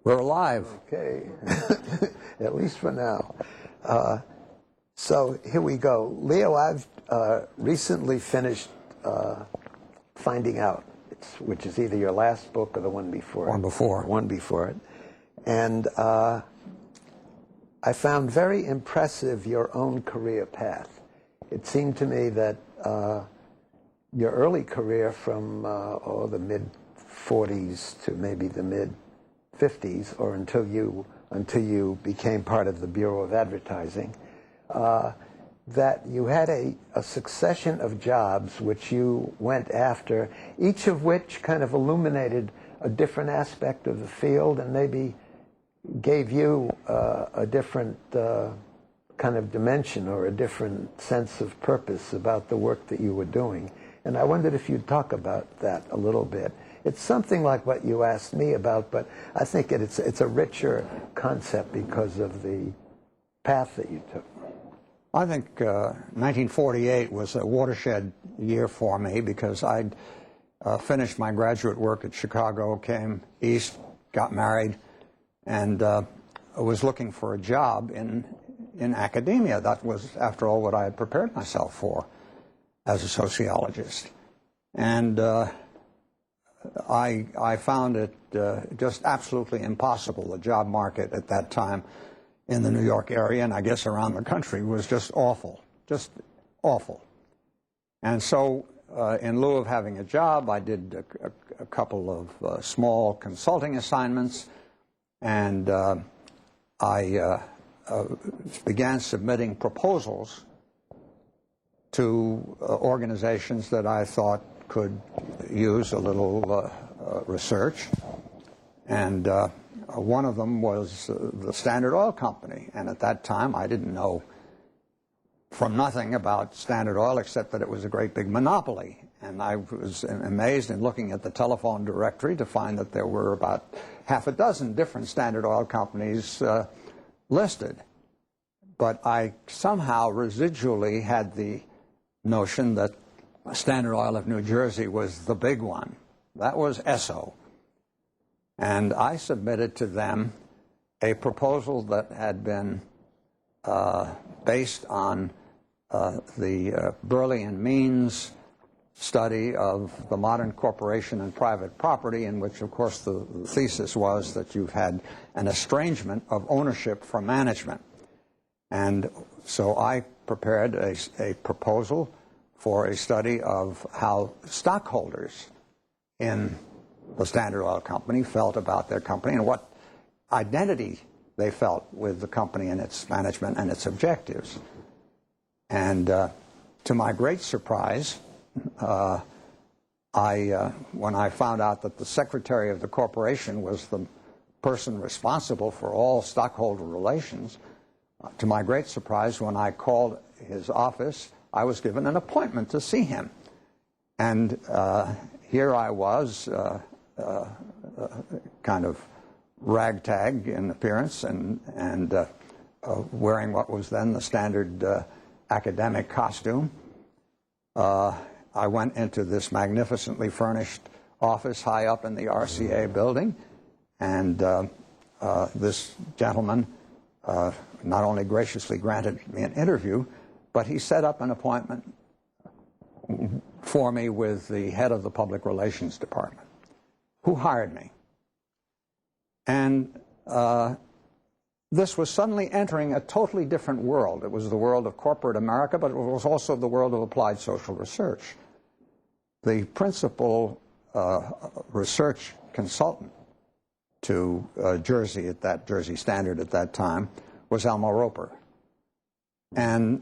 We're alive. Okay, at least for now. So here we go. Leo, I've recently finished Finding Out, which is either your last book or the one before it. One before. One before it. And I found very impressive your own career path. It seemed to me that your early career from the mid-40s to maybe the mid-50s, or until you became part of the Bureau of Advertising, that you had a succession of jobs which you went after, each of which kind of illuminated a different aspect of the field and maybe gave you a different kind of dimension or a different sense of purpose about the work that you were doing. And I wondered if you'd talk about that a little bit. It's something like what you asked me about, but I think it's a richer concept because of the path that you took. I think 1948 was a watershed year for me because I'd finished my graduate work at Chicago, came east, got married, and was looking for a job in academia. That was, after all, what I had prepared myself for as a sociologist. And I found it just absolutely impossible. The job market at that time in the New York area, and I guess around the country, was just awful, just awful. And so in lieu of having a job, I did a couple of small consulting assignments, and I began submitting proposals to organizations that I thought could use a little research. And one of them was the Standard Oil Company. And at that time, I didn't know from nothing about Standard Oil except that it was a great big monopoly. And I was amazed in looking at the telephone directory to find that there were about half a dozen different Standard Oil companies listed. But I somehow residually had the notion that Standard Oil of New Jersey was the big one. That was Esso. And I submitted to them a proposal that had been based on the Burley and Means study of the modern corporation and private property, in which, of course, the thesis was that you've had an estrangement of ownership from management. And so I prepared a proposal for a study of how stockholders in the Standard Oil Company felt about their company and what identity they felt with the company and its management and its objectives. And to my great surprise, when I found out that the secretary of the corporation was the person responsible for all stockholder relations, to my great surprise, when I called his office, I was given an appointment to see him. And here I was, kind of ragtag in appearance and wearing what was then the standard academic costume. I went into this magnificently furnished office high up in the RCA building, and this gentleman not only graciously granted me an interview, but he set up an appointment for me with the head of the public relations department, who hired me. And this was suddenly entering a totally different world. It was the world of corporate America, but it was also the world of applied social research. The principal research consultant to Jersey Standard at that time was Elmo Roper. And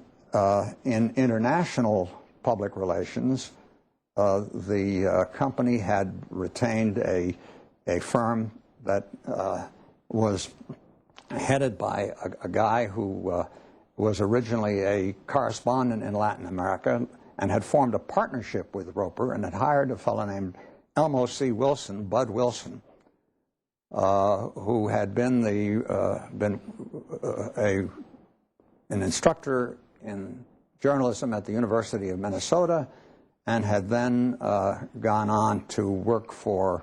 in international public relations, the company had retained a firm that was headed by a guy who was originally a correspondent in Latin America and had formed a partnership with Roper and had hired a fellow named Elmo C. Wilson, Bud Wilson, who had been an instructor in journalism at the University of Minnesota and had then gone on to work for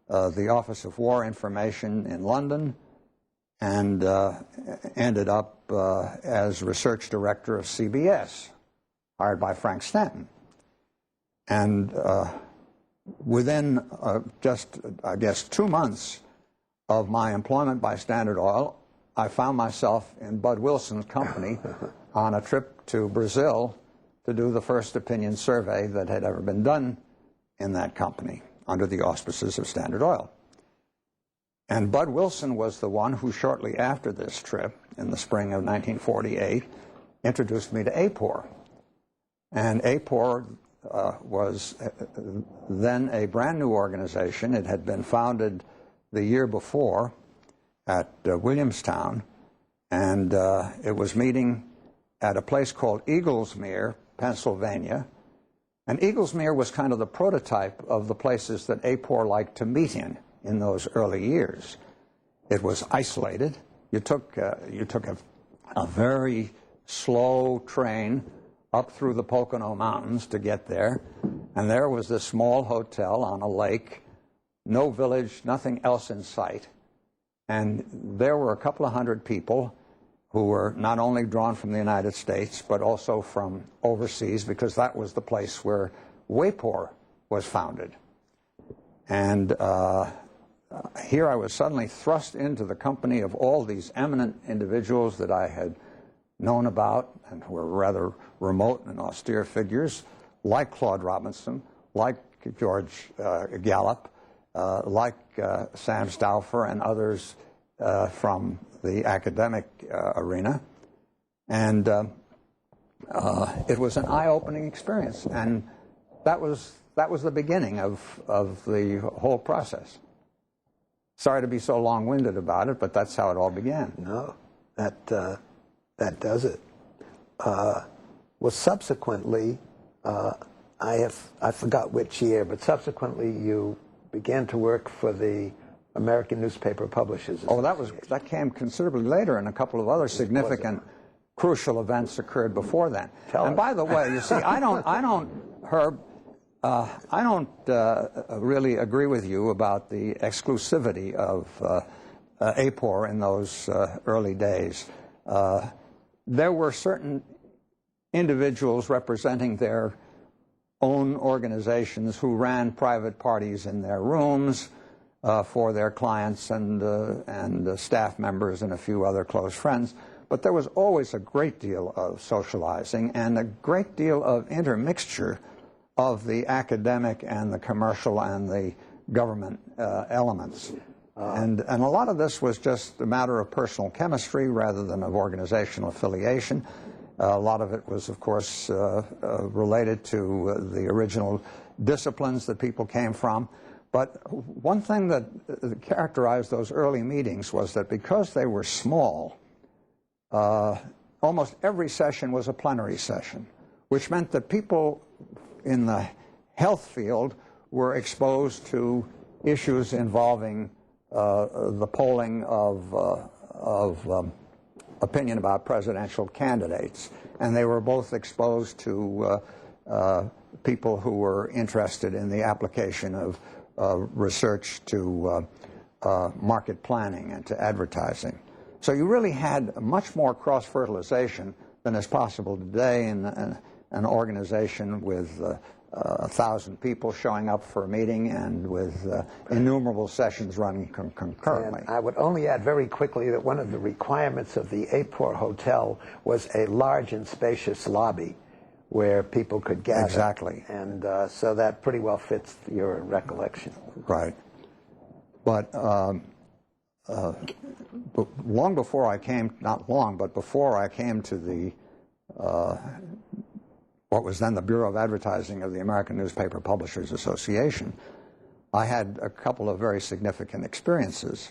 the Office of War Information in London, and ended up as research director of CBS, hired by Frank Stanton. And within just, I guess, 2 months of my employment by Standard Oil, I found myself in Bud Wilson's company on a trip to Brazil to do the first opinion survey that had ever been done in that company under the auspices of Standard Oil. And Bud Wilson was the one who, shortly after this trip, in the spring of 1948, introduced me to AAPOR. And AAPOR was then a brand new organization. It had been founded the year before at Williamstown, and it was meeting at a place called Eaglesmere, Pennsylvania. And Eaglesmere was kind of the prototype of the places that AAPOR liked to meet in those early years. It was isolated. You took a very slow train up through the Pocono Mountains to get there, and there was this small hotel on a lake, no village, nothing else in sight. And there were a couple of hundred people who were not only drawn from the United States, but also from overseas, because that was the place where AAPOR was founded. And here I was suddenly thrust into the company of all these eminent individuals that I had known about and who were rather remote and austere figures, like Claude Robinson, like George Gallup, like Sam Stauffer and others from the academic arena. And it was an eye-opening experience, and that was the beginning of the whole process. Sorry to be so long-winded about it, but that's how it all began. No, that does it. Well, subsequently, I forgot which year, but subsequently you began to work for the American Newspaper Publishers Association. Oh, that came considerably later, and a couple of other significant, crucial events occurred before then. And by the way, you see, I don't, Herb, I don't really agree with you about the exclusivity of AAPOR in those early days. There were certain individuals representing their own organizations who ran private parties in their rooms for their clients and staff members and a few other close friends. But there was always a great deal of socializing and a great deal of intermixture of the academic and the commercial and the government elements. And a lot of this was just a matter of personal chemistry rather than of organizational affiliation. A lot of it was, of course, related to the original disciplines that people came from. But one thing that characterized those early meetings was that because they were small, almost every session was a plenary session, which meant that people in the health field were exposed to issues involving the polling of opinion about presidential candidates. And they were both exposed to people who were interested in the application of research to market planning and to advertising. So you really had much more cross-fertilization than is possible today in an organization with 1,000 people showing up for a meeting and with innumerable sessions running concurrently. And I would only add very quickly that one of the requirements of the AAPOR Hotel was a large and spacious lobby where people could gather. Exactly. And so that pretty well fits your recollection. Right. But long before I came, not long, but before I came to the what was then the Bureau of Advertising of the American Newspaper Publishers Association, I had a couple of very significant experiences.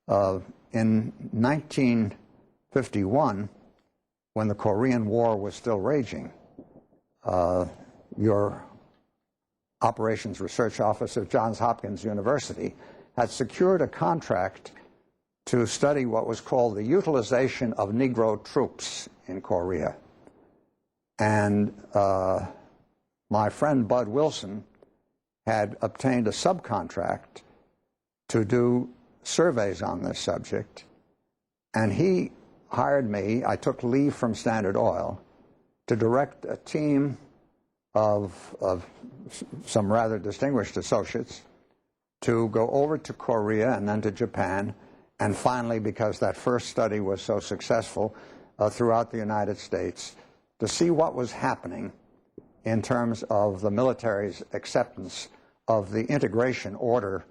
In 1951, when the Korean War was still raging, your Operations Research Office of Johns Hopkins University had secured a contract to study what was called the utilization of Negro troops in Korea. And my friend Bud Wilson had obtained a subcontract to do surveys on this subject, and he hired me. I took leave from Standard Oil to direct a team of some rather distinguished associates to go over to Korea and then to Japan, and finally, because that first study was so successful, throughout the United States, to see what was happening in terms of the military's acceptance of the integration order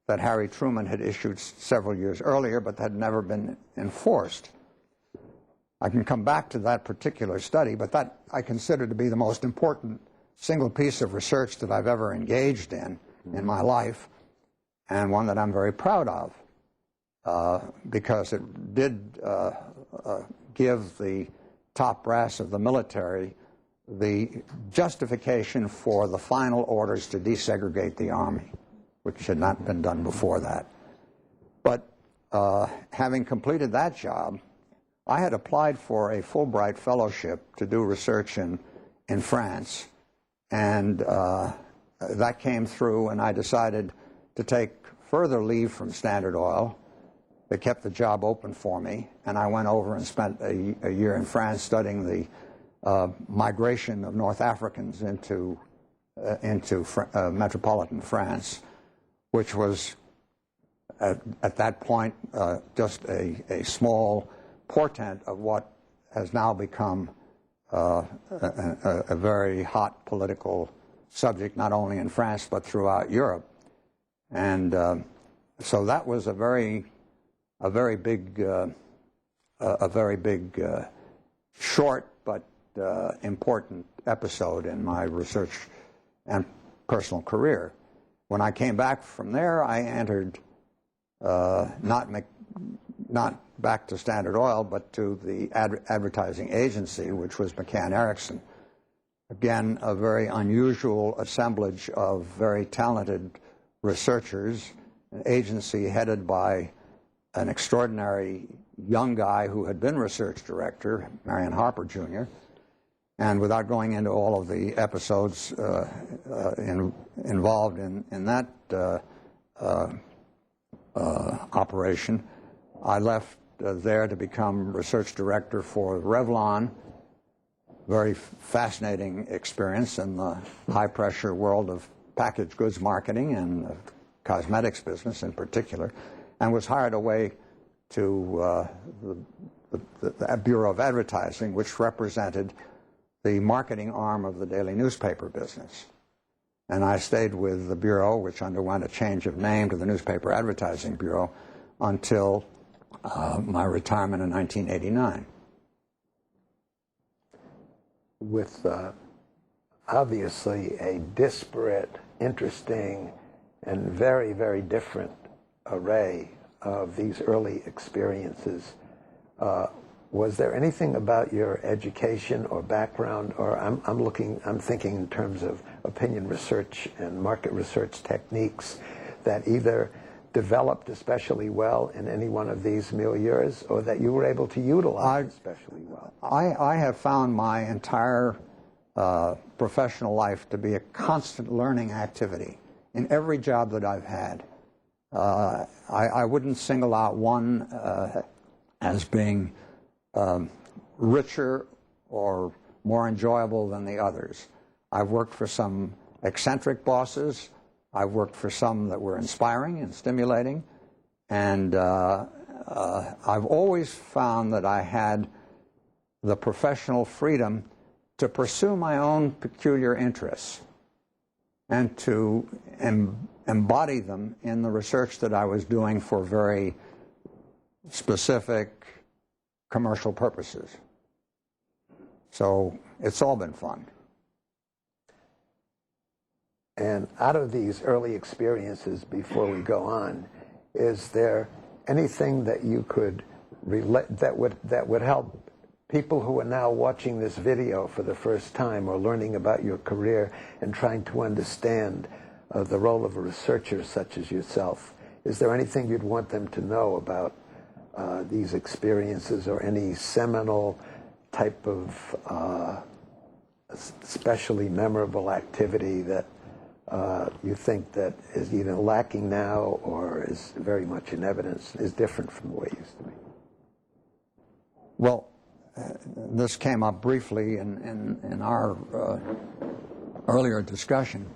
that Harry Truman had issued several years earlier but had never been enforced. I can come back to that particular study, but that I consider to be the most important single piece of research that I've ever engaged in my life, and one that I'm very proud of, because it did give the top brass of the military the justification for the final orders to desegregate the Army, which had not been done before that. But having completed that job, I had applied for a Fulbright fellowship to do research in France, and that came through, and I decided to take further leave from Standard Oil. They kept the job open for me, and I went over and spent a year in France studying the migration of North Africans into metropolitan France, which was at that point just a small portent of what has now become a very hot political subject, not only in France but throughout Europe. And so that was a very big, short but important episode in my research and personal career. When I came back from there, I entered not back to Standard Oil, but to the advertising agency, which was McCann Erickson. Again, a very unusual assemblage of very talented researchers, an agency headed by an extraordinary young guy who had been research director, Marion Harper, Jr., and without going into all of the episodes involved in that operation, I left there to become research director for Revlon. Very fascinating experience in the high-pressure world of packaged goods marketing and the cosmetics business in particular, and was hired away to the Bureau of Advertising, which represented the marketing arm of the daily newspaper business. And I stayed with the Bureau, which underwent a change of name to the Newspaper Advertising Bureau, until my retirement in 1989. With obviously a disparate, interesting, and very, very different array of these early experiences, was there anything about your education or background, or I'm thinking in terms of opinion research and market research techniques, that either developed especially well in any one of these milieus, or that you were able to utilize especially well? I have found my entire professional life to be a constant learning activity in every job that I've had. I wouldn't single out one as being richer or more enjoyable than the others. I've worked for some eccentric bosses. I've worked for some that were inspiring and stimulating. And I've always found that I had the professional freedom to pursue my own peculiar interests and to embody them in the research that I was doing for very specific commercial purposes. So it's all been fun. And out of these early experiences, before we go on, is there anything that you could relate that would help people who are now watching this video for the first time, or learning about your career and trying to understand the role of a researcher such as yourself? Is there anything you'd want them to know about these experiences, or any seminal type of especially memorable activity that you think that is either lacking now or is very much in evidence, is different from the way it used to be? Well, this came up briefly in our earlier discussion.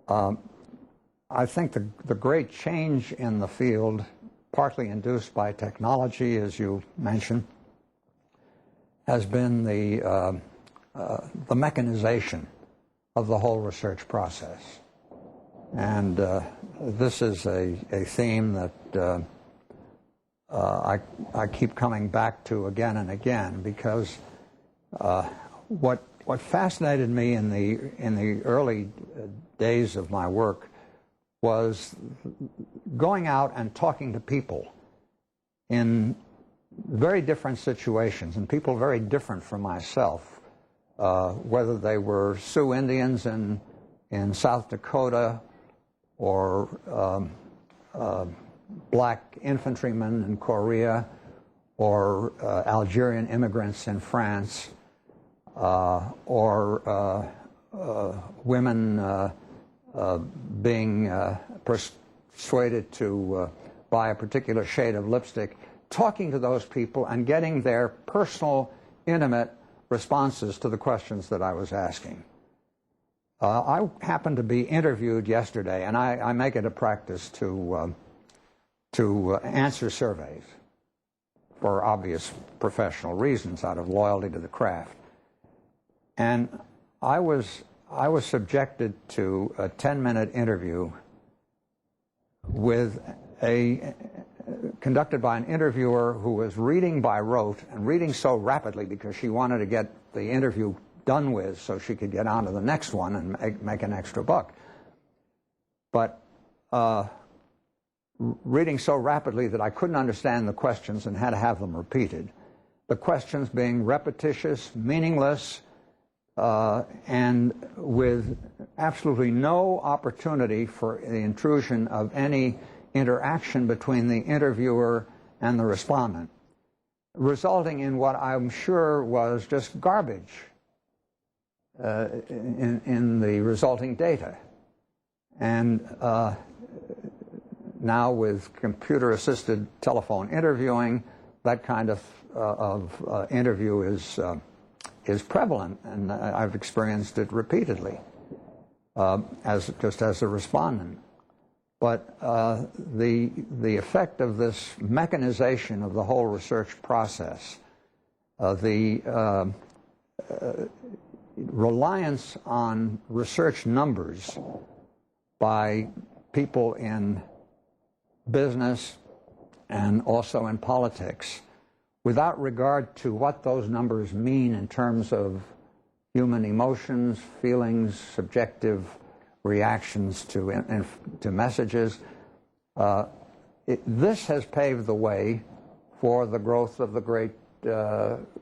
I think the great change in the field, partly induced by technology, as you mentioned, has been the mechanization of the whole research process. And this is a theme that I keep coming back to again and again, because what fascinated me in the early days of my work was going out and talking to people in very different situations, and people very different from myself, whether they were Sioux Indians in South Dakota or black infantrymen in Korea or Algerian immigrants in France or women being persuaded to buy a particular shade of lipstick, talking to those people and getting their personal, intimate responses to the questions that I was asking. I happened to be interviewed yesterday, and I make it a practice to answer surveys for obvious professional reasons, out of loyalty to the craft. And I was subjected to a 10-minute interview with conducted by an interviewer who was reading by rote, and reading so rapidly because she wanted to get the interview done with so she could get on to the next one and make an extra buck. But reading so rapidly that I couldn't understand the questions and had to have them repeated. The questions being repetitious, meaningless, and with absolutely no opportunity for the intrusion of any interaction between the interviewer and the respondent, resulting in what I'm sure was just garbage in the resulting data. And now with computer-assisted telephone interviewing, that kind of interview is prevalent, and I've experienced it repeatedly just as a respondent. But the effect of this mechanization of the whole research process, the reliance on research numbers by people in business and also in politics, without regard to what those numbers mean in terms of human emotions, feelings, subjective reactions to messages. This has paved the way for the growth of the great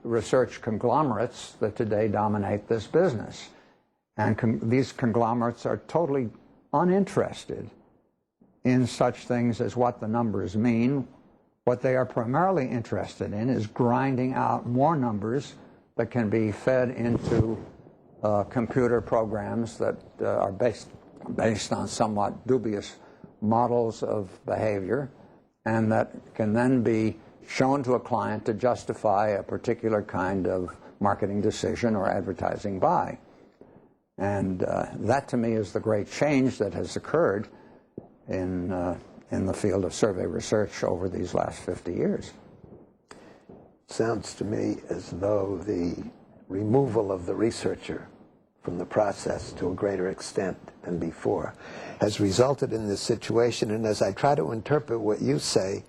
research conglomerates that today dominate this business. And these conglomerates are totally uninterested in such things as what the numbers mean. What they are primarily interested in is grinding out more numbers that can be fed into computer programs that are based on somewhat dubious models of behavior, and that can then be shown to a client to justify a particular kind of marketing decision or advertising buy. And that, to me, is the great change that has occurred in the field of survey research over these last 50 years. Sounds to me as though the removal of the researcher from the process to a greater extent than before has resulted in this situation. And as I try to interpret what you say,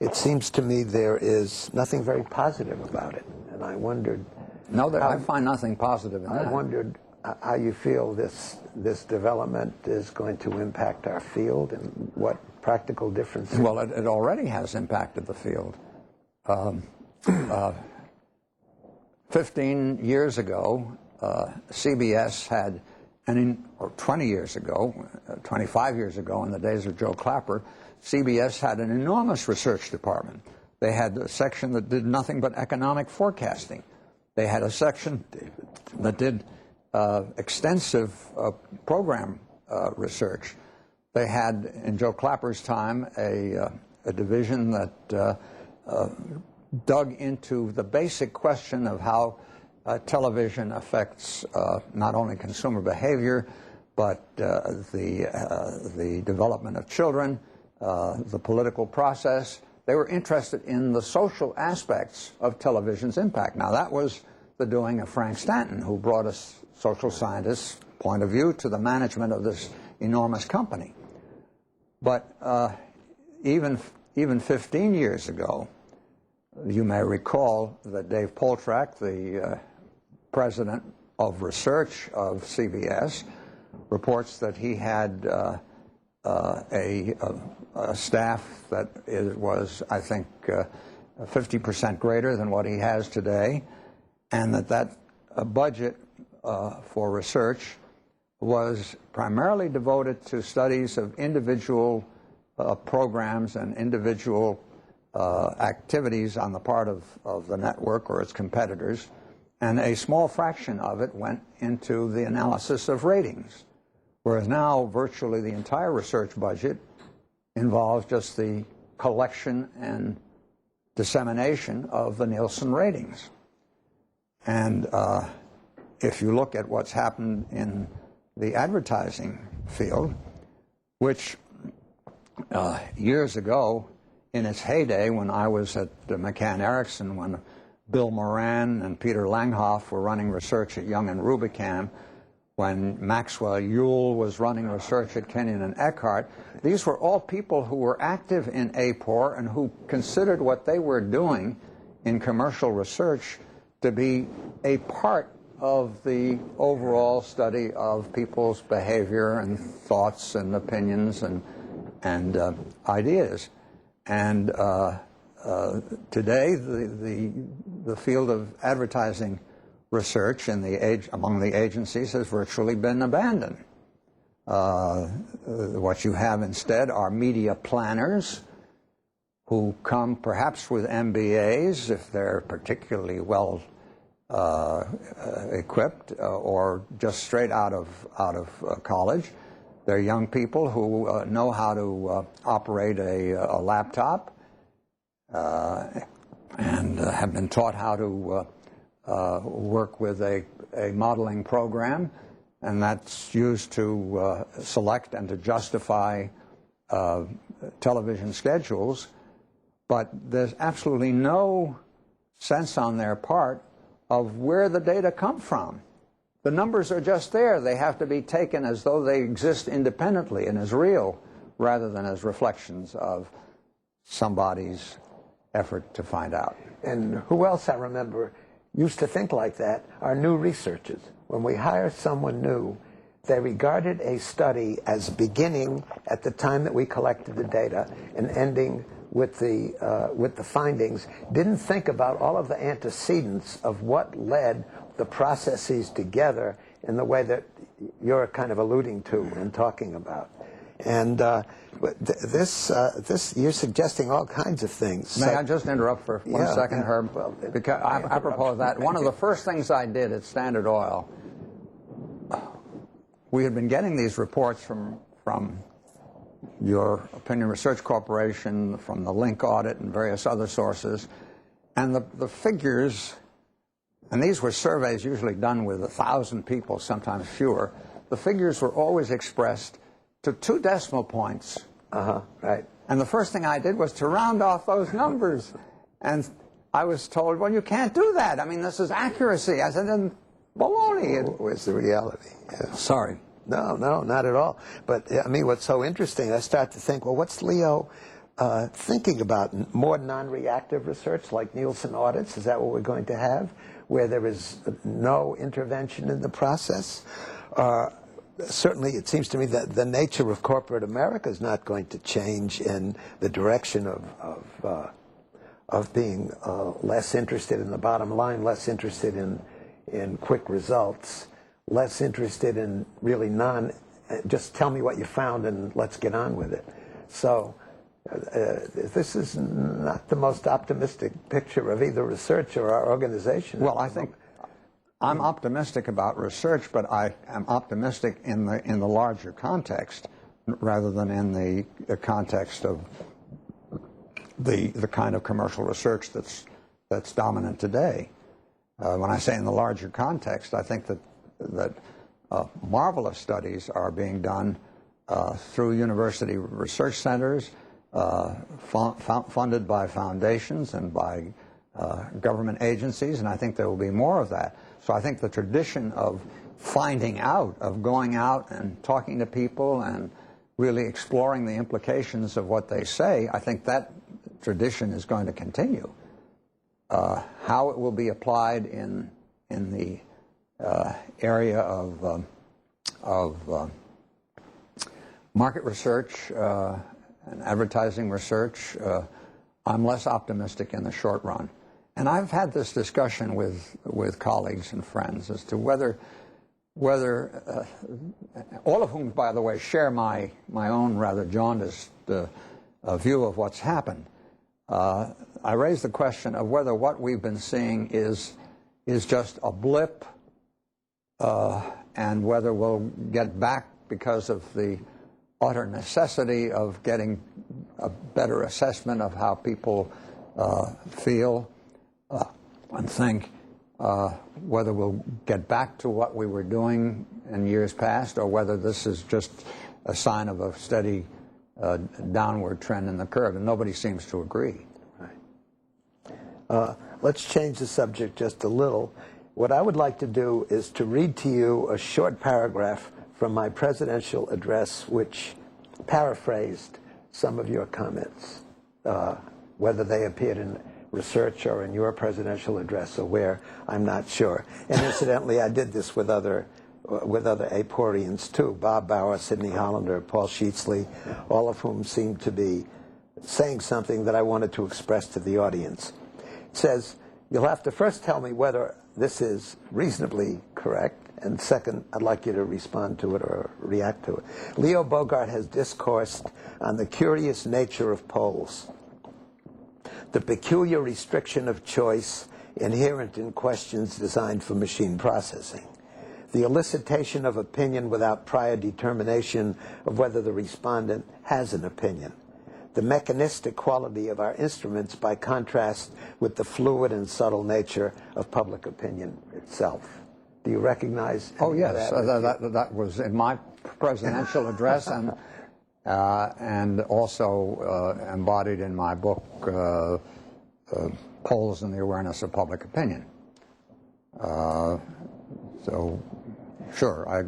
it seems to me there is nothing very positive about it. And I wondered... No, I find nothing positive in that. I wondered how you feel this development is going to impact our field and what practical differences... Well, it already has impacted the field. 15 years ago, CBS had, or 20 years ago, 25 years ago, in the days of Joe Clapper, CBS had an enormous research department. They had a section that did nothing but economic forecasting. They had a section that did extensive program research. They had, in Joe Clapper's time, a division that dug into the basic question of how television affects not only consumer behavior, but the development of children, the political process. They were interested in the social aspects of television's impact. Now, that was the doing of Frank Stanton, who brought a social scientist's point of view to the management of this enormous company. But even 15 years ago, you may recall that Dave Poltrak, the president of research of CBS, reports that he had a staff that was, I think, 50% greater than what he has today, and that budget for research was primarily devoted to studies of individual programs and individual activities on the part of the network or its competitors, and a small fraction of it went into the analysis of ratings, whereas now virtually the entire research budget involves just the collection and dissemination of the Nielsen ratings. And if you look at what's happened in the advertising field, which years ago, in its heyday, when I was at McCann Erickson, when Bill Moran and Peter Langhoff were running research at Young and Rubicam, when Maxwell Ewell was running research at Kenyon and Eckhart, these were all people who were active in AAPOR and who considered what they were doing in commercial research to be a part of the overall study of people's behavior and thoughts and opinions and ideas. And today, the field of advertising research among the agencies has virtually been abandoned. What you have instead are media planners who come perhaps with MBAs if they're particularly well equipped, or just straight out of college. They're young people who know how to operate a laptop and have been taught how to work with a modeling program, and that's used to select and to justify television schedules. But there's absolutely no sense on their part of where the data come from. The numbers are just there. They have to be taken as though they exist independently and as real, rather than as reflections of somebody's effort to find out. And who else I remember used to think like that are new researchers. When we hire someone new, they regarded a study as beginning at the time that we collected the data and ending with the findings. Didn't think about all of the antecedents of what led the processes together in the way that you're kind of alluding to and talking about. And this you're suggesting all kinds of things. May I just interrupt for one second, Herb? Well, because apropos of that, one of the first things I did at Standard Oil, we had been getting these reports from your Opinion Research Corporation, from the Link audit and various other sources, and the figures, and these were surveys usually done with 1,000 people, sometimes fewer, the figures were always expressed to 2 decimal points. Right. And the first thing I did was to round off those numbers. And I was told, well, you can't do that. I mean, this is accuracy. I said, then baloney. Where's the reality? Yeah. Sorry. No, not at all. But, I mean, what's so interesting, I start to think, well, what's Leo thinking about? More non-reactive research like Nielsen audits? Is that what we're going to have, where there is no intervention in the process? Certainly, it seems to me that the nature of corporate America is not going to change in the direction of being less interested in the bottom line, less interested in quick results, less interested in really just tell me what you found and let's get on with it. So this is not the most optimistic picture of either research or our organization. Well, I think I'm optimistic about research, but I am optimistic in the larger context rather than in the context of the kind of commercial research that's dominant today. When I say in the larger context, I think that marvelous studies are being done through university research centers, funded by foundations and by government agencies, and I think there will be more of that. So I think the tradition of finding out, of going out and talking to people and really exploring the implications of what they say, I think that tradition is going to continue. How it will be applied in the area of market research and advertising research, I'm less optimistic in the short run. And I've had this discussion with colleagues and friends as to whether all of whom, by the way, share my own rather jaundiced view of what's happened. I raised the question of whether what we've been seeing is just a blip, and whether we'll get back because of the utter necessity of getting a better assessment of how people feel and think, whether we'll get back to what we were doing in years past, or whether this is just a sign of a steady downward trend in the curve, and nobody seems to agree. Right. Let's change the subject just a little. What I would like to do is to read to you a short paragraph from my presidential address, which paraphrased some of your comments, whether they appeared in research or in your presidential address or where, I'm not sure. And incidentally, I did this with other AAPORians too, Bob Bauer, Sidney Hollander, Paul Sheetsley, all of whom seemed to be saying something that I wanted to express to the audience. It says, you'll have to first tell me whether this is reasonably correct, and second, I'd like you to respond to it or react to it. Leo Bogart has discoursed on the curious nature of polls, the peculiar restriction of choice inherent in questions designed for machine processing, the elicitation of opinion without prior determination of whether the respondent has an opinion, the mechanistic quality of our instruments by contrast with the fluid and subtle nature of public opinion itself. Do you recognize? Oh, yes. That was in my presidential address and also embodied in my book, Polls and the Awareness of Public Opinion. So, sure, I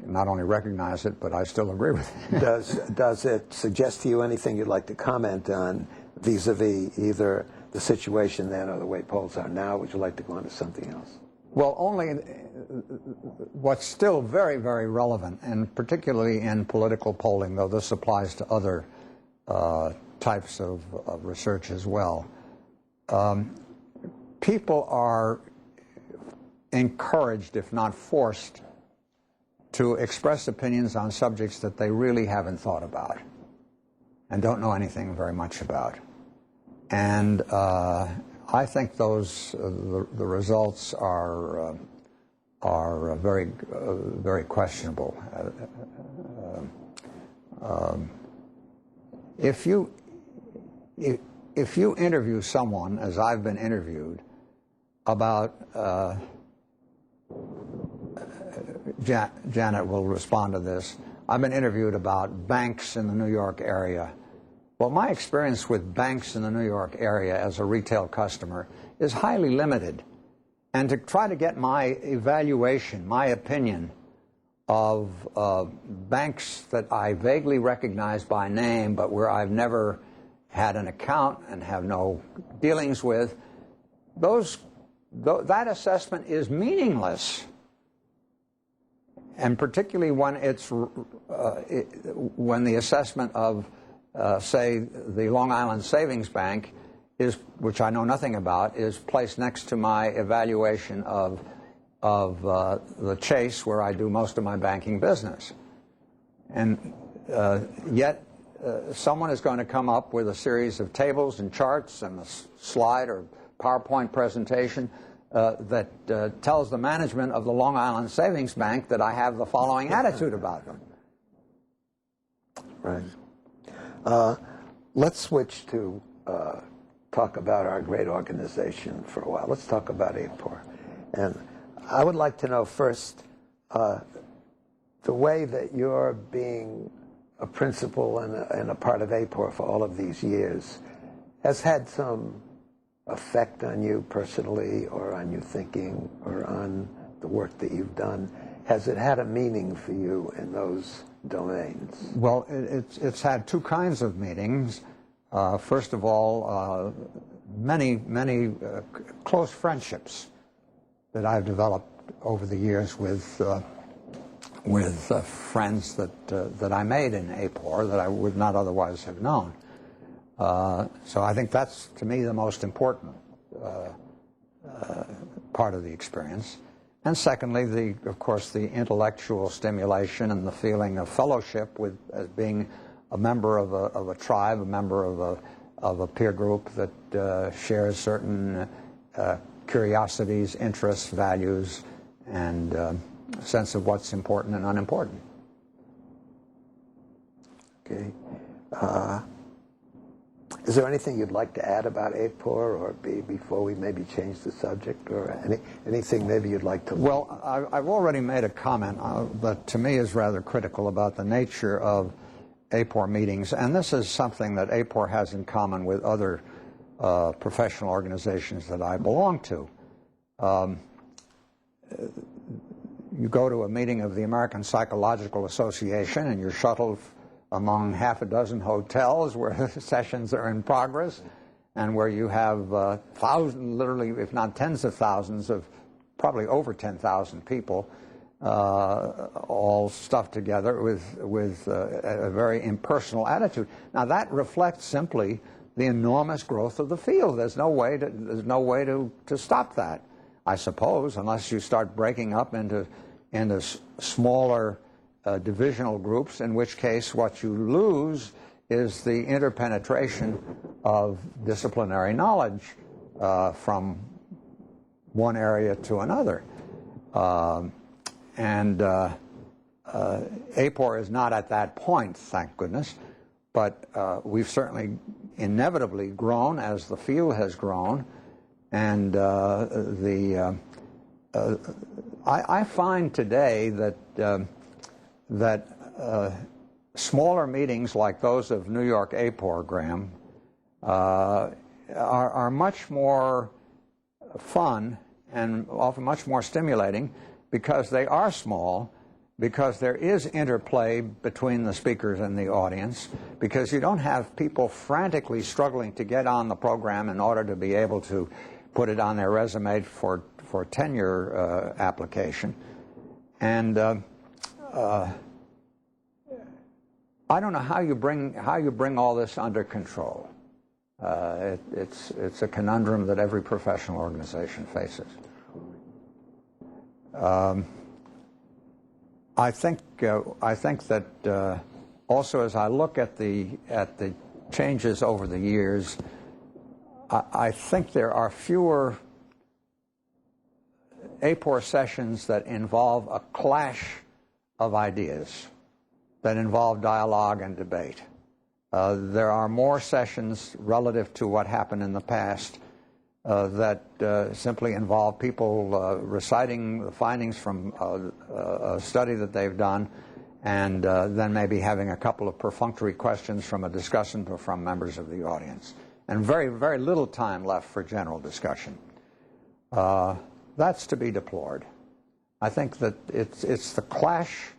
not only recognize it, but I still agree with it. Does it suggest to you anything you'd like to comment on vis-a-vis either the situation then or the way polls are now? Would you like to go on to something else? Well, only what's still very, very relevant, and particularly in political polling, though this applies to other types of research as well. People are encouraged, if not forced, to express opinions on subjects that they really haven't thought about and don't know anything very much about. And I think those the results are very very questionable. If you interview someone, as I've been interviewed, about Janet will respond to this. I've been interviewed about banks in the New York area. Well, my experience with banks in the New York area as a retail customer is highly limited. And to try to get my evaluation, my opinion of banks that I vaguely recognize by name, but where I've never had an account and have no dealings with, that assessment is meaningless. And particularly when when the assessment of say, the Long Island Savings Bank, which I know nothing about, is placed next to my evaluation of the Chase, where I do most of my banking business. And yet, someone is going to come up with a series of tables and charts and a slide or PowerPoint presentation that tells the management of the Long Island Savings Bank that I have the following attitude about them. Right. Let's switch to talk about our great organization for a while. Let's talk about AAPOR. And I would like to know first, the way that you're being a principal and a part of AAPOR for all of these years has had some effect on you personally, or on your thinking, or on the work that you've done. Has it had a meaning for you in those domains? Well, it's had two kinds of meanings. First of all, many close friendships that I've developed over the years with friends that I made in AAPOR that I would not otherwise have known. So I think that's, to me, the most important part of the experience. And secondly, of course, the intellectual stimulation and the feeling of fellowship with as being a member of a tribe, a member of a peer group that shares certain curiosities, interests, values, and sense of what's important and unimportant. Okay. Is there anything you'd like to add about AAPOR, or before we maybe change the subject, or anything maybe you'd like to? Well, I've already made a comment that to me is rather critical about the nature of AAPOR meetings, and this is something that AAPOR has in common with other professional organizations that I belong to. You go to a meeting of the American Psychological Association, and you're shuttled among half a dozen hotels where sessions are in progress, and where you have thousands, literally, if not tens of thousands of, probably over 10,000 people, all stuffed together with a very impersonal attitude. Now that reflects simply the enormous growth of the field. There's no way to stop that, I suppose, unless you start breaking up into smaller divisional groups, in which case what you lose is the interpenetration of disciplinary knowledge from one area to another. AAPOR is not at that point, thank goodness, but we've certainly inevitably grown as the field has grown, and I find today that smaller meetings like those of New York AAPOR, Graham, are much more fun and often much more stimulating because they are small, because there is interplay between the speakers and the audience, because you don't have people frantically struggling to get on the program in order to be able to put it on their resume for tenure application. And I don't know how you bring all this under control. It's a conundrum that every professional organization faces. I think that also, as I look at the changes over the years, I think there are fewer AAPOR sessions that involve a clash of ideas, that involve dialogue and debate. There are more sessions relative to what happened in the past that simply involve people reciting the findings from a study that they've done, and then maybe having a couple of perfunctory questions from a discussant or from members of the audience, and very, very little time left for general discussion. That's to be deplored. I think that it's the clash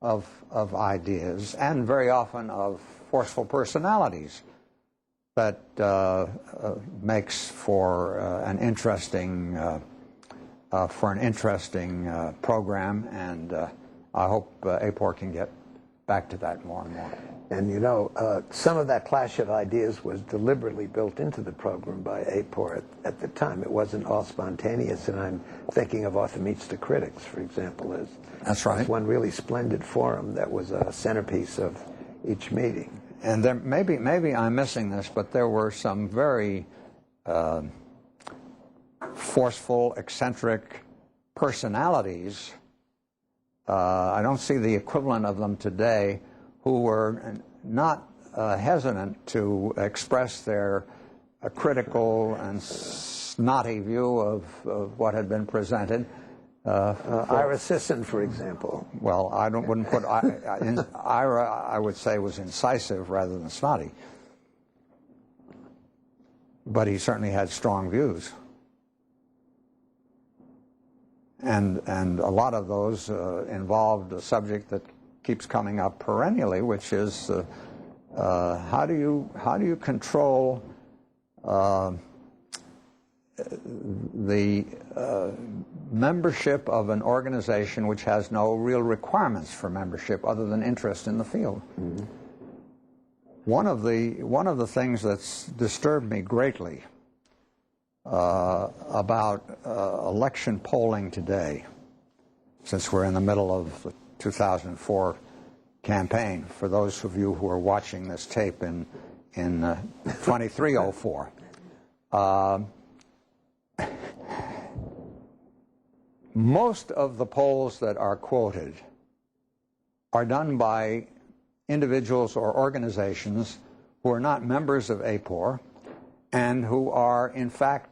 of ideas, and very often of forceful personalities, that makes for an interesting program, and I hope AAPOR can get back to that more and more. And you know, some of that clash of ideas was deliberately built into the program by AAPOR at the time. It wasn't all spontaneous, and I'm thinking of Author Meets the Critics, for example, That's right. as one really splendid forum that was a centerpiece of each meeting. And there, maybe I'm missing this, but there were some very forceful, eccentric personalities. I don't see the equivalent of them today, who were not hesitant to express their critical and snotty view of what had been presented. Ira Sisson, for example. Well, wouldn't put Ira, I would say, was incisive rather than snotty. But he certainly had strong views. And a lot of those involved a subject that keeps coming up perennially, which is how do you control the membership of an organization which has no real requirements for membership other than interest in the field. Mm-hmm. One of the things that's disturbed me greatly about election polling today, since we're in the middle of the 2004 campaign, for those of you who are watching this tape in 2304, most of the polls that are quoted are done by individuals or organizations who are not members of AAPOR and who are, in fact,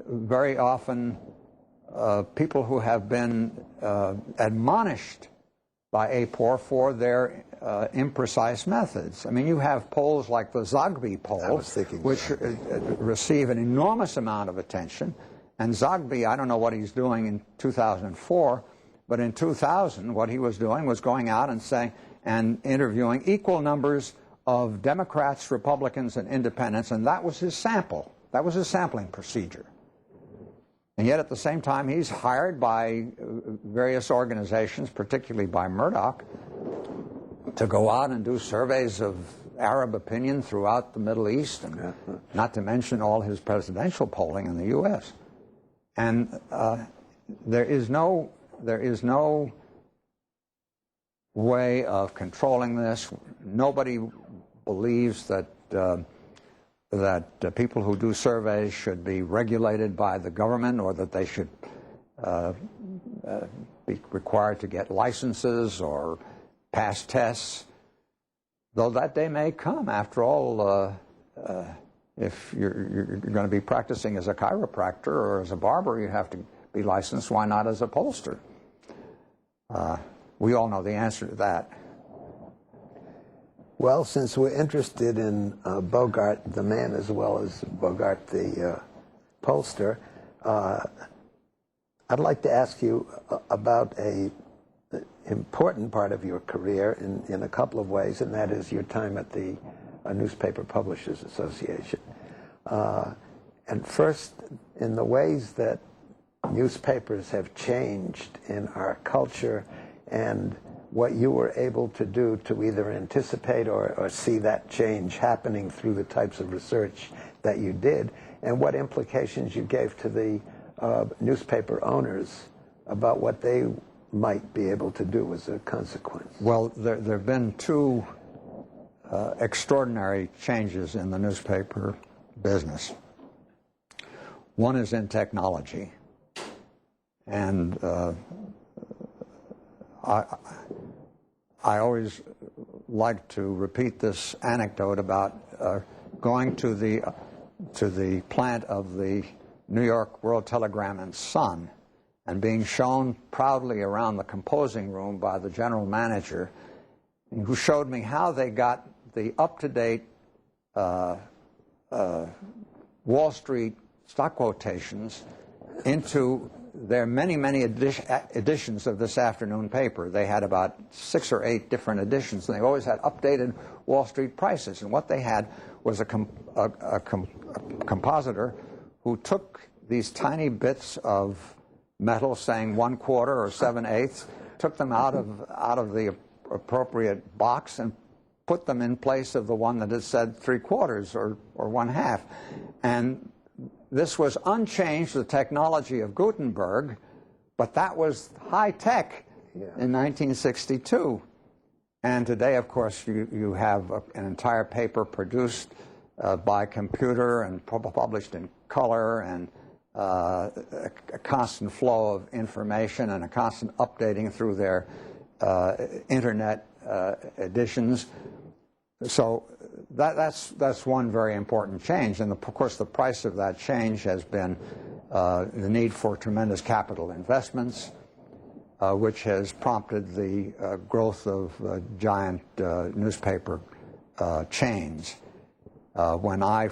very often people who have been admonished by AAPOR for their imprecise methods. I mean, you have polls like the Zogby poll, which receive an enormous amount of attention. And Zogby, I don't know what he's doing in 2004, but in 2000, what he was doing was going out and saying and interviewing equal numbers of Democrats, Republicans, and independents, and that was his sample. That was his sampling procedure. And yet, at the same time, he's hired by various organizations, particularly by Murdoch, to go out and do surveys of Arab opinion throughout the Middle East, and not to mention all his presidential polling in the U.S. And there is no way of controlling this. Nobody believes that people who do surveys should be regulated by the government, or that they should be required to get licenses or pass tests, though that day may come. After all, if you're going to be practicing as a chiropractor or as a barber, you have to be licensed. Why not as a pollster? We all know the answer to that. Well, since we're interested in Bogart, the man, as well as Bogart, the pollster, I'd like to ask you about an important part of your career in a couple of ways, and that is your time at the Newspaper Publishers Association. And first, in the ways that newspapers have changed in our culture, and what you were able to do to either anticipate or see that change happening through the types of research that you did, and what implications you gave to the newspaper owners about what they might be able to do as a consequence. Well, there have been two extraordinary changes in the newspaper business. One is in technology, and I always like to repeat this anecdote about going to the plant of the New York World Telegram and Sun and being shown proudly around the composing room by the general manager, who showed me how they got the up-to-date Wall Street stock quotations into their many editions of this afternoon paper. They had about 6 or 8 different editions, and they always had updated Wall Street prices. And what they had was a compositor who took these tiny bits of metal, saying 1/4 or 7/8, took them out of the appropriate box and put them in place of the one that had said 3/4 or 1/2. And this was unchanged, the technology of Gutenberg, but that was high tech in 1962. And today, of course, you have an entire paper produced by computer and published in color and a constant flow of information and a constant updating through their internet editions. So that's one very important change, and of course the price of that change has been the need for tremendous capital investments, which has prompted the growth of giant newspaper chains. When I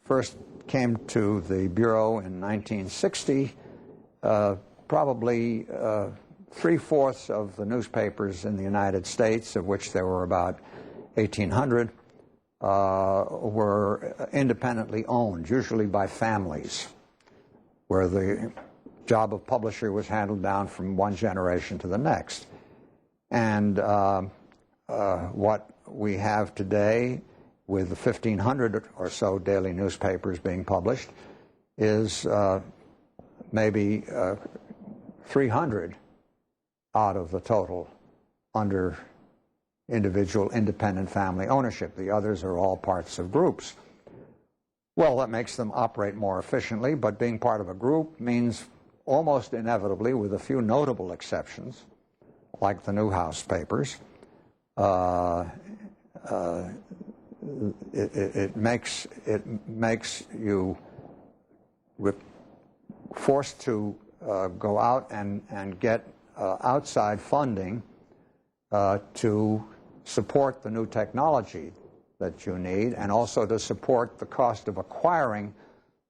first came to the Bureau in 1960, probably 3/4 of the newspapers in the United States, of which there were about 1,800, were independently owned, usually by families, where the job of publisher was handled down from one generation to the next. And what we have today, with the 1,500 or so daily newspapers being published, is maybe 300 out of the total under individual independent family ownership. The others are all parts of groups. Well, that makes them operate more efficiently, but being part of a group means almost inevitably, with a few notable exceptions, like the Newhouse papers, it makes you forced to go out and get outside funding to support the new technology that you need, and also to support the cost of acquiring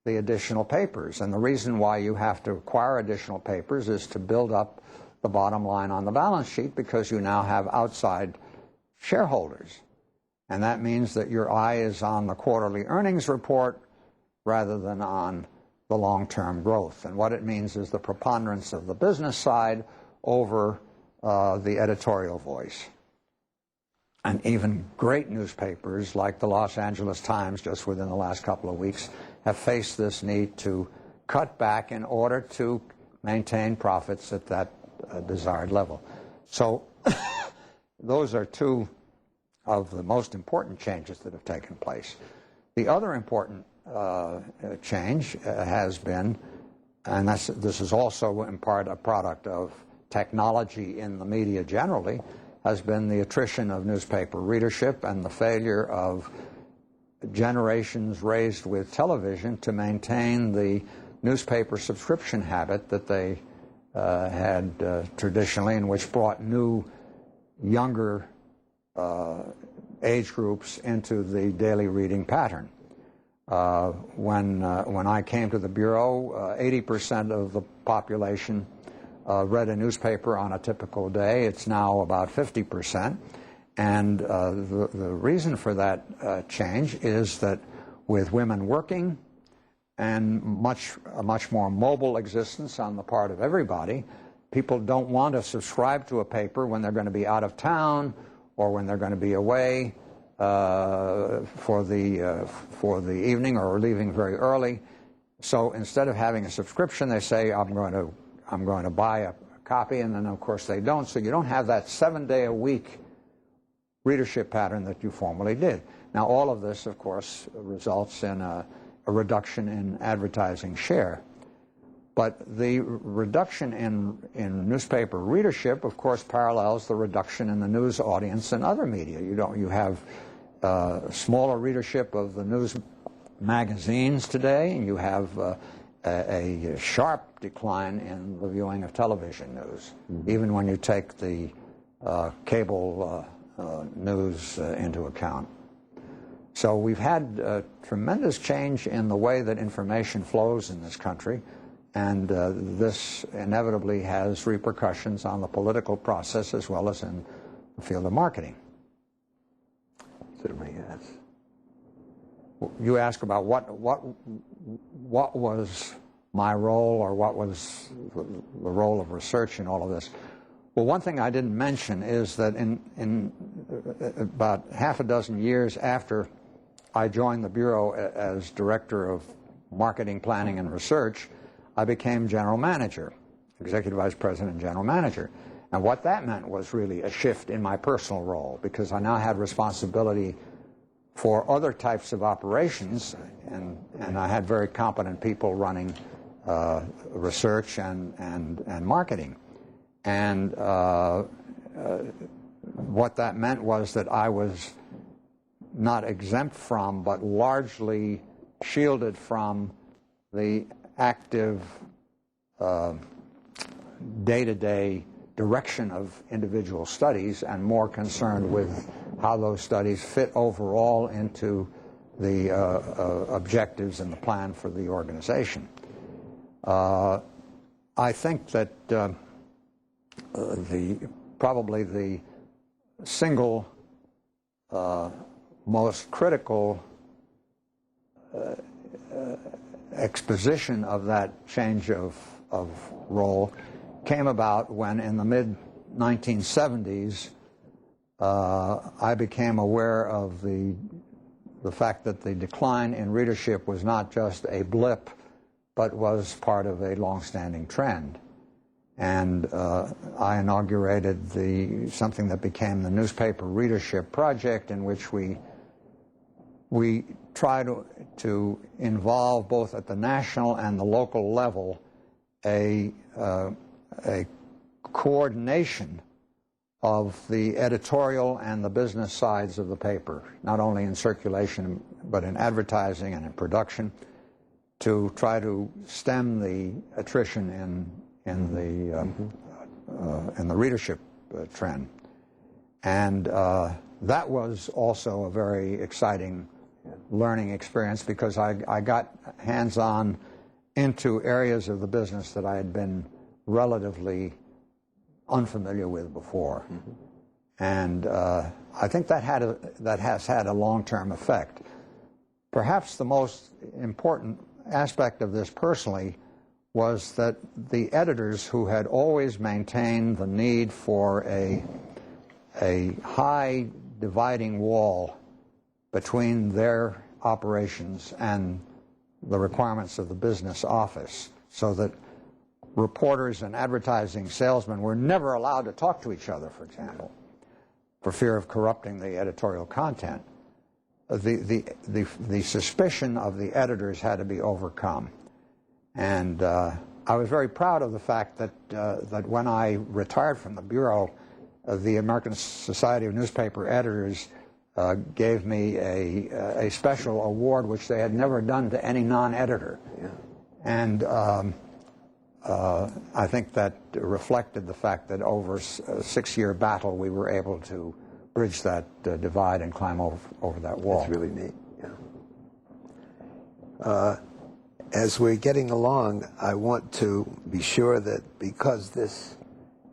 the additional papers. And the reason why you have to acquire additional papers is to build up the bottom line on the balance sheet, because you now have outside shareholders. And that means that your eye is on the quarterly earnings report rather than on the long-term growth. And what it means is the preponderance of the business side over the editorial voice. And even great newspapers like the Los Angeles Times, just within the last couple of weeks, have faced this need to cut back in order to maintain profits at that desired level. So those are two of the most important changes that have taken place. The other important change has been, and this is also in part a product of technology in the media generally, has been the attrition of newspaper readership and the failure of generations raised with television to maintain the newspaper subscription habit that they had traditionally, and which brought new, younger age groups into the daily reading pattern. When I came to the Bureau, 80% of the population read a newspaper on a typical day. It's now about 50%. And the reason for that change is that with women working and a much more mobile existence on the part of everybody, people don't want to subscribe to a paper when they're going to be out of town or when they're going to be away for the evening or leaving very early. So instead of having a subscription, they say, I'm going to buy a copy, and then of course they don't. So you don't have that 7-day-a-week readership pattern that you formerly did. Now all of this, of course, results in a reduction in advertising share. But the reduction in newspaper readership, of course, parallels the reduction in the news audience in other media. You have smaller readership of the news magazines today, and you have a sharp decline in the viewing of television news, even when you take the cable news into account. So we've had tremendous change in the way that information flows in this country, and this inevitably has repercussions on the political process as well as in the field of marketing. Certainly, yes. You ask about what was my role, or what was the role of research in all of this. Well, one thing I didn't mention is that in about half a dozen years after I joined the Bureau as Director of Marketing, Planning, and Research, I became General Manager, Executive Vice President and General Manager. And what that meant was really a shift in my personal role, because I now had responsibility for other types of operations, and I had very competent people running research and marketing. And what that meant was that I was not exempt from, but largely shielded from the active day-to-day direction of individual studies, and more concerned with how those studies fit overall into the objectives and the plan for the organization. I think that probably the single most critical exposition of that change of role came about when, in the mid-1970s, I became aware of the fact that the decline in readership was not just a blip, but was part of a long-standing trend. And I inaugurated something that became the Newspaper Readership Project, in which we try to involve, both at the national and the local level, a coordination of the editorial and the business sides of the paper, not only in circulation but in advertising and in production, to try to stem the attrition in the readership trend. And that was also a very exciting learning experience, because I got hands-on into areas of the business that I had been relatively unfamiliar with before. And I think that has had a long-term effect. Perhaps the most important aspect of this personally was that the editors, who had always maintained the need for a high dividing wall between their operations and the requirements of the business office, so that reporters and advertising salesmen were never allowed to talk to each other, for example, for fear of corrupting the editorial content. The suspicion of the editors had to be overcome. And I was very proud of the fact that when I retired from the Bureau, the American Society of Newspaper Editors gave me a special award, which they had never done to any non-editor. Yeah. And I think that reflected the fact that over a 6-year battle, we were able to bridge that divide and climb over that wall. That's really neat. Yeah. As we're getting along, I want to be sure that, because this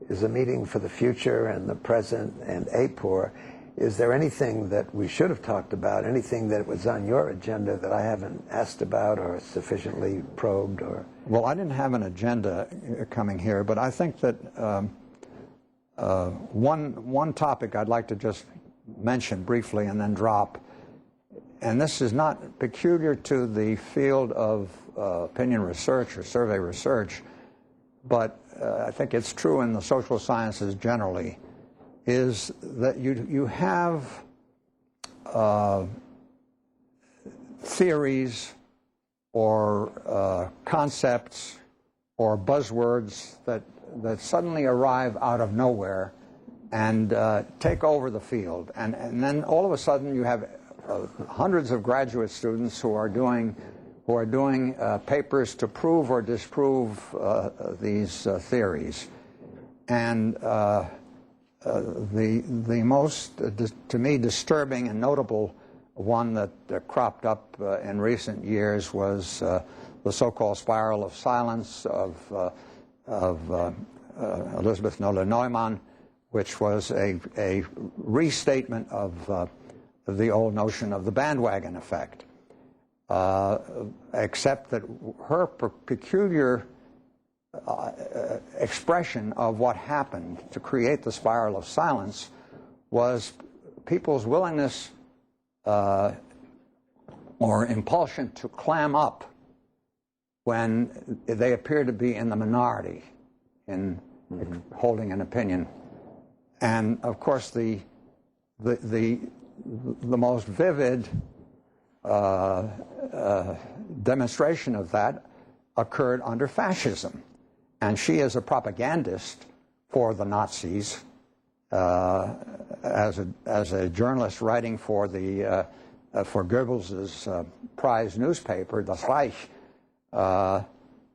is a meeting for the future and the present and AAPOR, is there anything that we should have talked about, anything that was on your agenda that I haven't asked about or sufficiently probed? Or Well, I didn't have an agenda coming here, but I think that one topic I'd like to just mention briefly and then drop, and this is not peculiar to the field of opinion research or survey research, but I think it's true in the social sciences generally, is that you have theories or concepts or buzzwords that suddenly arrive out of nowhere and take over the field. And then all of a sudden you have hundreds of graduate students who are doing papers to prove or disprove these theories. And the most, to me, disturbing and notable one that cropped up in recent years was the so-called spiral of silence of Elizabeth Noller-Neumann, which was a restatement of the old notion of the bandwagon effect, except that her peculiar expression of what happened to create the spiral of silence was people's willingness or impulsion to clam up when they appear to be in the minority in holding an opinion. And of course the most vivid demonstration of that occurred under fascism. And she, as a propagandist for the Nazis, as a journalist writing for Goebbels's prize newspaper, Das Reich,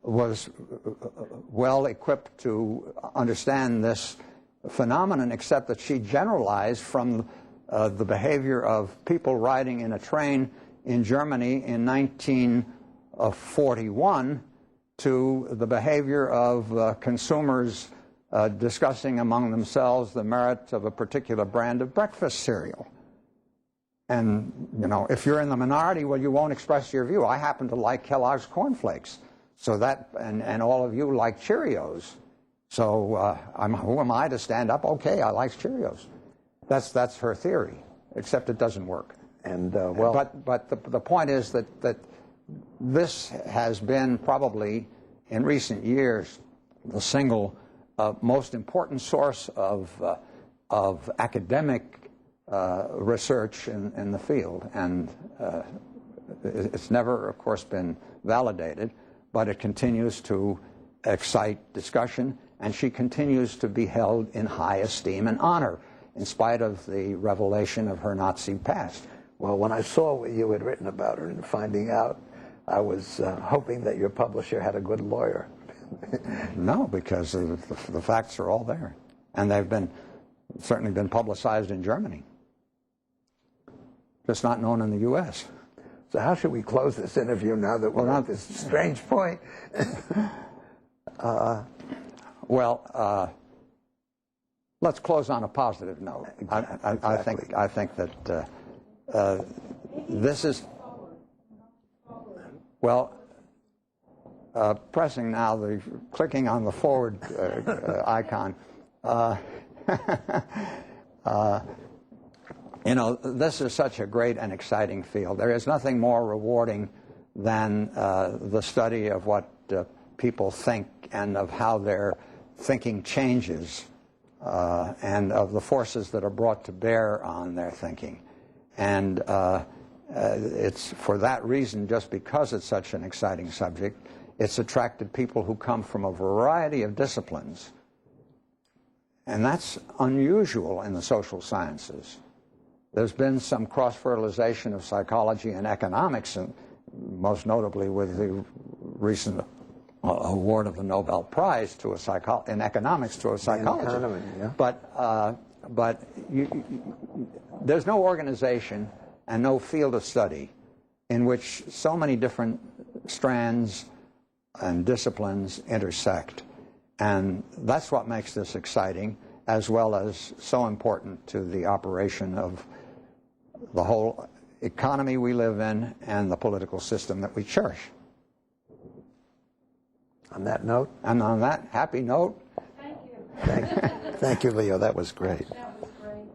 was well equipped to understand this phenomenon, except that she generalized from the behavior of people riding in a train in Germany in 1941 to the behavior of consumers discussing among themselves the merits of a particular brand of breakfast cereal. And, you know, if you're in the minority, well, you won't express your view. I happen to like Kellogg's cornflakes, so that, and all of you like Cheerios. So who am I to stand up? Okay, I like Cheerios. That's her theory, except it doesn't work. And but the point is that this has been probably in recent years the single most important source of academic research in the field, and it's never, of course, been validated, but it continues to excite discussion, and she continues to be held in high esteem and honor in spite of the revelation of her Nazi past. Well, when I saw what you had written about her and finding out, I was hoping that your publisher had a good lawyer. No, because the facts are all there, and they've certainly been publicized in Germany, just not known in the U.S. So how should we close this interview now that we're at this strange point? Let's close on a positive note. Exactly. I think that this is, well, pressing now, clicking on the forward icon. You know, this is such a great and exciting field. There is nothing more rewarding than the study of what people think and of how their thinking changes and of the forces that are brought to bear on their thinking. And it's for that reason, just because it's such an exciting subject, it's attracted people who come from a variety of disciplines. And that's unusual in the social sciences. There's been some cross-fertilization of psychology and economics, and most notably with the recent award of the Nobel Prize to in economics to a psychologist. Economy, yeah. But there's no organization and no field of study in which so many different strands and disciplines intersect. And that's what makes this exciting, as well as so important to the operation of the whole economy we live in and the political system that we cherish. On that note? And on that happy note, Thank you. Thank you, Leo. That was great.